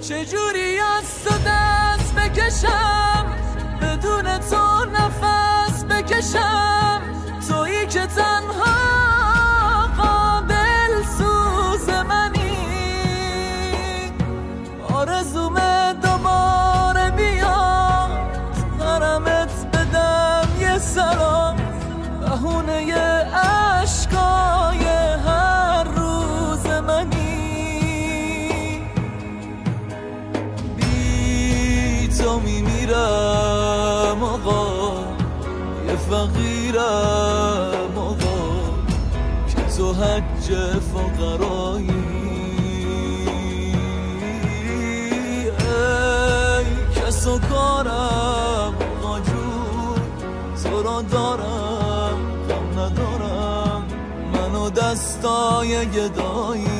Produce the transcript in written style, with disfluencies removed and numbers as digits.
چجوری از تو دست بکشم، بدون تو نفس بکشم، تویی که تنها قابل سوز منی. آرزومه دوباره بیاد، حرمت بدم یه سلام، بهونه عشقای هر روز منی. بی تو میمیرم آقا، یه فقیرم آقا، که تو حج فقرایی. ای کس و کارم آقا جون، تو را دارم غم ندارم، منو دستای گدایی.